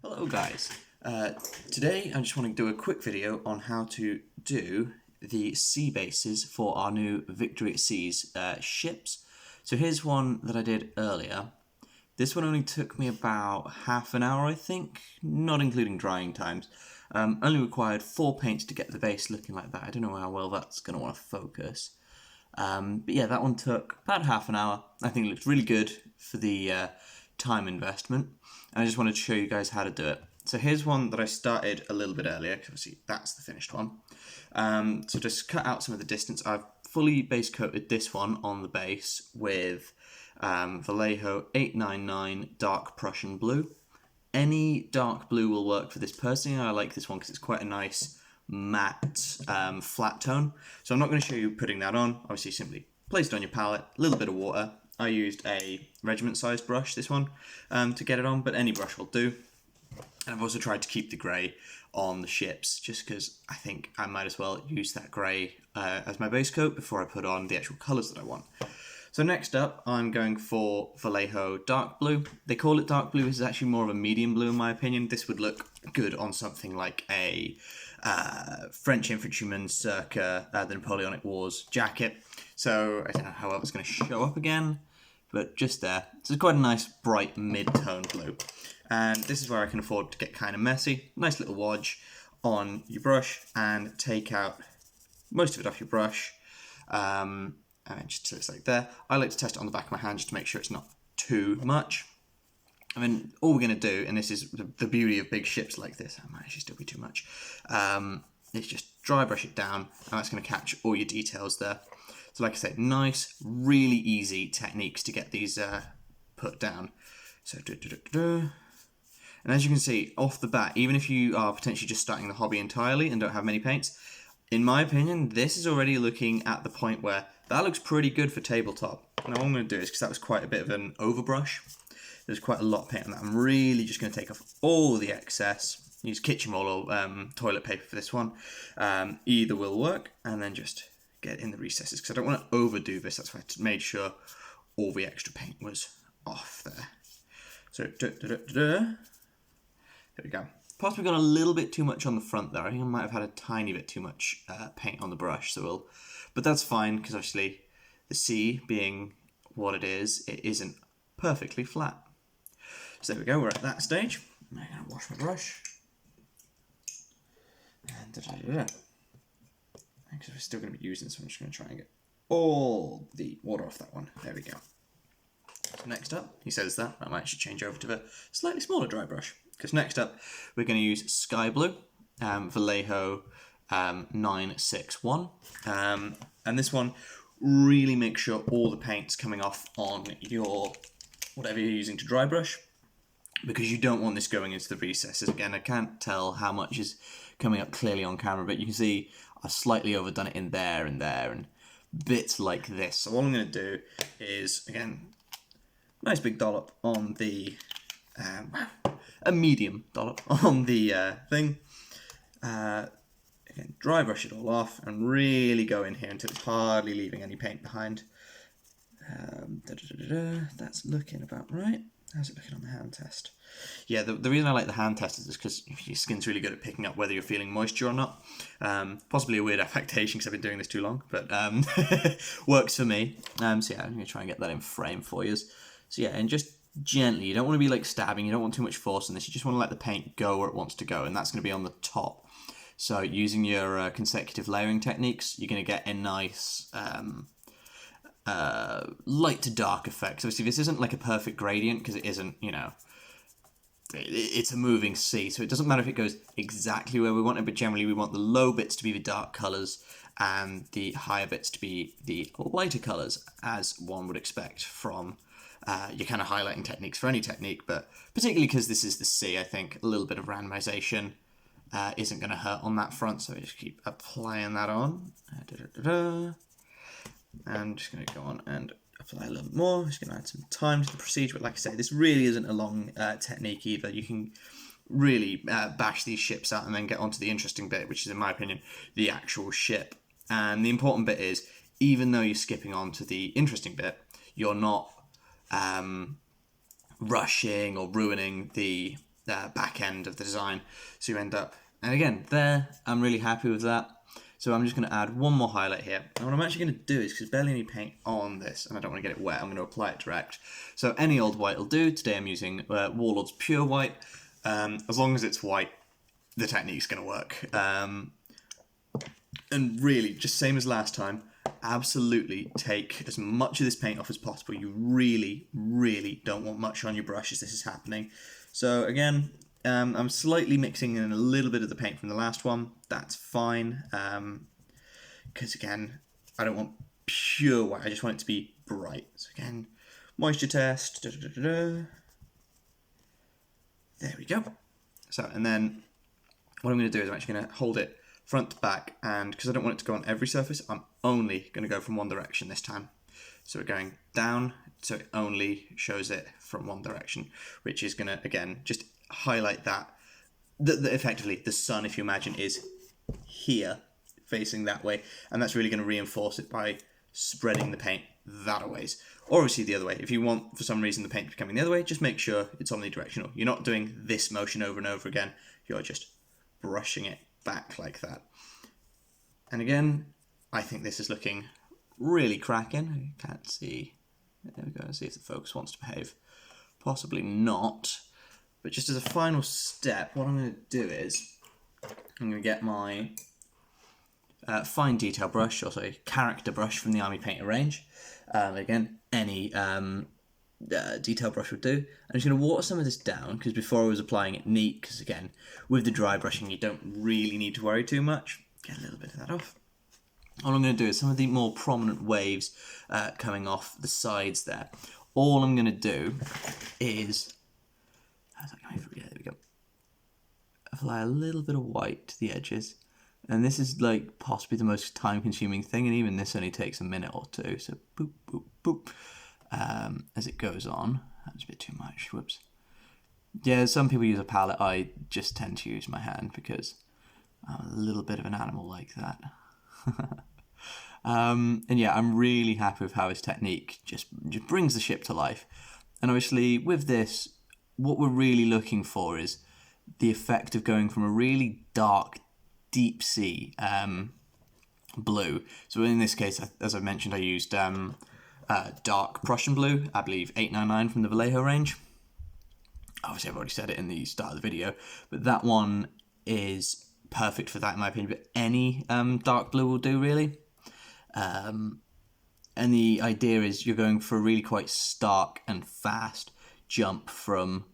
Hello guys, today I just want to do a quick video on how to do the sea bases for our new Victory at Seas ships. So here's one that I did earlier. This one only took me about half an hour I think, not including drying times. Only required 4 paints to get the base looking like that. I don't know how well that's going to want to focus. But yeah, that one took about half an hour. I think it looks really good for the time investment. And I just wanted to show you guys how to do it. So here's one that I started a little bit earlier, because obviously that's the finished one. So just cut out some of the distance. I've fully base coated this one on the base with Vallejo 899 Dark Prussian Blue. Any dark blue will work for this. Personally, I like this one because it's quite a nice matte flat tone. So I'm not going to show you putting that on. Obviously, simply place it on your palette, a little bit of water. I used a regiment-sized brush, this one, to get it on, but any brush will do. And I've also tried to keep the grey on the ships, just because I think I might as well use that grey as my base coat before I put on the actual colours that I want. So next up, I'm going for Vallejo Dark Blue. They call it dark blue. This is actually more of a medium blue in my opinion. This would look good on something like a French infantryman circa the Napoleonic Wars jacket. So I don't know how well it's going to show up again, but just there. So it's quite a nice bright mid-tone blue. And this is where I can afford to get kind of messy. Nice little wodge on your brush and take out most of it off your brush. And just so it's like there. I like to test it on the back of my hand just to make sure it's not too much. I mean, all we're going to do, and this is the beauty of big ships like this, I might actually still be too much, is just dry brush it down, and that's going to catch all your details there. So like I said, nice, really easy techniques to get these put down. So, and as you can see, off the bat, even if you are potentially just starting the hobby entirely and don't have many paints, in my opinion, this is already looking at the point where that looks pretty good for tabletop. Now what I'm going to do is, because that was quite a bit of an overbrush, there's quite a lot of paint on that. I'm really just going to take off all the excess. Use kitchen roll or toilet paper for this one. Either will work, and then just get in the recesses, because I don't want to overdo this. That's why I made sure all the extra paint was off there. So, there we go. Possibly got a little bit too much on the front there. I think I might have had a tiny bit too much paint on the brush, but that's fine, because obviously the sea being what it isn't perfectly flat. So there we go, we're at that stage. I'm going to wash my brush. And because we're still going to be using this, I'm just going to try and get all the water off that one. There we go. So next up, he says that, I might actually change over to the slightly smaller dry brush. Because next up, we're going to use Sky Blue, Vallejo 961. And this one, really make sure all the paint's coming off on your, whatever you're using to dry brush, because you don't want this going into the recesses. Again, I can't tell how much is coming up clearly on camera, but you can see I've slightly overdone it in there and there, and bits like this. So all I'm going to do is, again, nice big dollop on the, a medium dollop on the thing. Again, dry brush it all off and really go in here until it's hardly leaving any paint behind. That's looking about right. How's it looking on the hand test? Yeah, the reason I like the hand test is because your skin's really good at picking up whether you're feeling moisture or not. Possibly a weird affectation because I've been doing this too long, but works for me. So yeah, I'm going to try and get that in frame for you. So yeah, and just gently, you don't want to be like stabbing, you don't want too much force in this, you just want to let the paint go where it wants to go, and that's going to be on the top. So using your consecutive layering techniques, you're going to get a nice light to dark effect. So obviously this isn't like a perfect gradient, because it isn't, you know, it's a moving sea, so it doesn't matter if it goes exactly where we want it, but generally we want the low bits to be the dark colours and the higher bits to be the lighter colours, as one would expect from your kind of highlighting techniques for any technique, but particularly because this is the sea, I think a little bit of randomization isn't going to hurt on that front, so I just keep applying that on. And just going to go on and apply a little bit more. Just going to add some time to the procedure, but like I say, this really isn't a long technique either. You can really bash these ships out and then get onto the interesting bit, which is, in my opinion, the actual ship. And the important bit is, even though you're skipping on to the interesting bit, you're not rushing or ruining the back end of the design. So you end up, and again, there, I'm really happy with that. So I'm just going to add one more highlight here. And what I'm actually going to do is, because there's barely any paint on this, and I don't want to get it wet, I'm going to apply it direct. So any old white will do. Today I'm using Warlord's Pure White. As long as it's white, the technique's going to work. And really, just same as last time, absolutely take as much of this paint off as possible. You really, really don't want much on your brush as this is happening. So again, I'm slightly mixing in a little bit of the paint from the last one. That's fine, because again, I don't want pure white. I just want it to be bright. So again, moisture test. There we go. So, and then what I'm going to do is I'm actually going to hold it front to back, and because I don't want it to go on every surface, I'm only going to go from one direction this time. So we're going down, so it only shows it from one direction, which is going to, again, just highlight that effectively the sun, if you imagine, is here, facing that way, and that's really going to reinforce it by spreading the paint that a ways. Or obviously the other way. If you want, for some reason, the paint to be coming the other way, just make sure it's omnidirectional. You're not doing this motion over and over again, you're just brushing it back like that. And again, I think this is looking really cracking. I can't see. There we go. Let's see if the focus wants to behave. Possibly not. But just as a final step, what I'm going to do is I'm going to get my fine detail brush, or sorry, character brush from the Army Painter range. Again, any detail brush would do. I'm just going to water some of this down, because before I was applying it neat, because again, with the dry brushing you don't really need to worry too much. Get a little bit of that off. All I'm going to do is some of the more prominent waves coming off the sides there. All I'm going to do is, there we go, apply a little bit of white to the edges. And this is like possibly the most time consuming thing, and even this only takes a minute or two. So boop, boop, boop. As it goes on. That's a bit too much, whoops. Yeah, some people use a palette, I just tend to use my hand because I'm a little bit of an animal like that. And yeah, I'm really happy with how his technique just brings the ship to life. And obviously with this, what we're really looking for is the effect of going from a really dark, deep sea blue. So in this case, as I mentioned, I used dark Prussian blue, I believe 899 from the Vallejo range. Obviously I've already said it in the start of the video, but that one is perfect for that in my opinion, but any dark blue will do really. And the idea is you're going for a really quite stark and fast jump from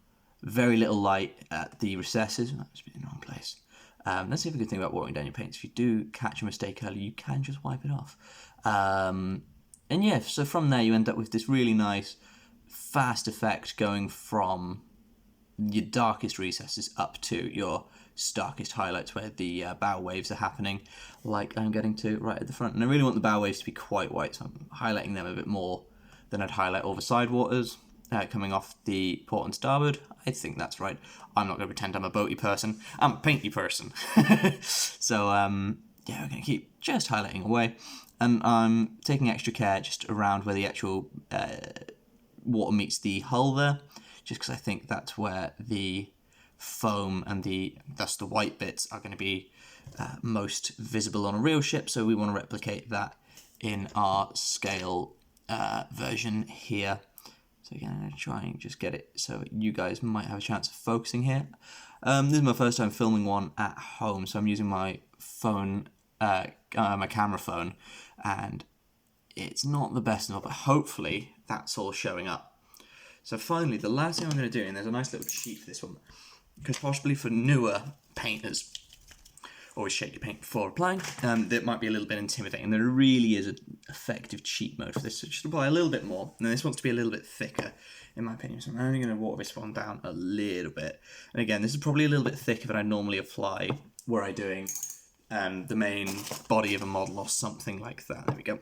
very little light at the recesses. That's in the wrong place. That's the other good thing about watering down your paints. If you do catch a mistake early, you can just wipe it off. And yeah, so from there you end up with this really nice fast effect going from your darkest recesses up to your starkest highlights where the bow waves are happening, like I'm getting to right at the front. And I really want the bow waves to be quite white, so I'm highlighting them a bit more than I'd highlight all the side waters coming off the port and starboard. I think that's right. I'm not going to pretend I'm a boaty person. I'm a painty person. So yeah, we're going to keep just highlighting away. And I'm taking extra care just around where the actual water meets the hull there, just because I think that's where the foam and thus the white bits are going to be most visible on a real ship, so we want to replicate that in our scale version here. So again, I'm going to try and just get it so you guys might have a chance of focusing here. This is my first time filming one at home, so I'm using my phone, my camera phone, and it's not the best of all, but hopefully that's all showing up. So finally, the last thing I'm going to do, and there's a nice little cheat for this one, because possibly for newer painters, always shake your paint before applying, that might be a little bit intimidating. There really is an effective cheat mode for this, so just apply a little bit more. And this wants to be a little bit thicker, in my opinion, so I'm only going to water this one down a little bit. And again, this is probably a little bit thicker than I normally apply were I doing the main body of a model or something like that. There we go.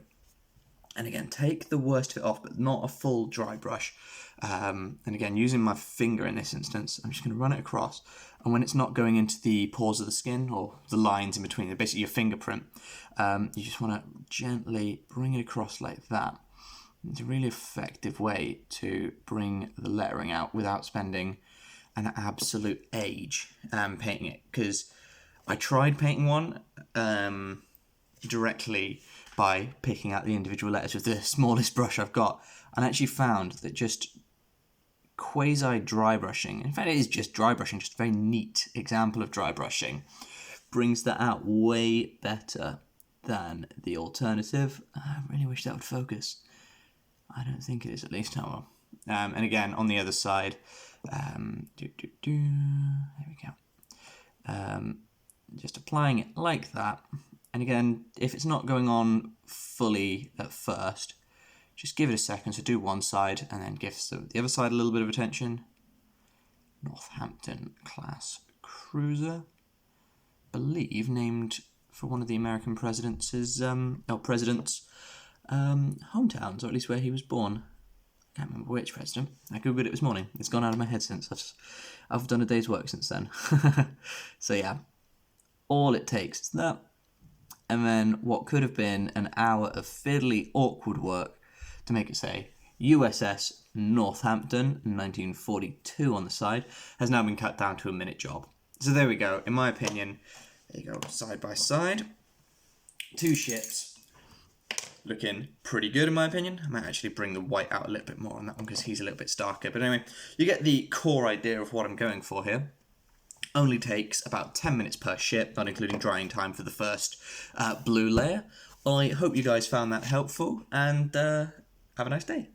And again, take the worst of it off, but not a full dry brush. And again, using my finger in this instance, I'm just going to run it across. And when it's not going into the pores of the skin or the lines in between, basically your fingerprint, you just want to gently bring it across like that. It's a really effective way to bring the lettering out without spending an absolute age painting it, because I tried painting one directly by picking out the individual letters with the smallest brush I've got, and I actually found that just quasi dry brushing, in fact it is just dry brushing, just a very neat example of dry brushing, brings that out way better than the alternative. I really wish that would focus. I don't think it is, at least. Oh well. And again, on the other side, there we go. Just applying it like that. And again, if it's not going on fully at first, just give it a second. So do one side and then give the other side a little bit of attention. Northampton class cruiser, believe named for one of the American presidents' hometowns, or at least where he was born. I can't remember which president. I googled it this morning. It's gone out of my head since. I've done a day's work since then. So yeah, all it takes is that, and then what could have been an hour of fiddly, awkward work to make it say USS Northampton 1942 on the side has now been cut down to a minute job. So there we go. In my opinion, there you go, side by side. Two ships. Looking pretty good in my opinion. I might actually bring the white out a little bit more on that one because he's a little bit starker. But anyway, you get the core idea of what I'm going for here. Only takes about 10 minutes per ship, not including drying time for the first blue layer. I hope you guys found that helpful, and have a nice day.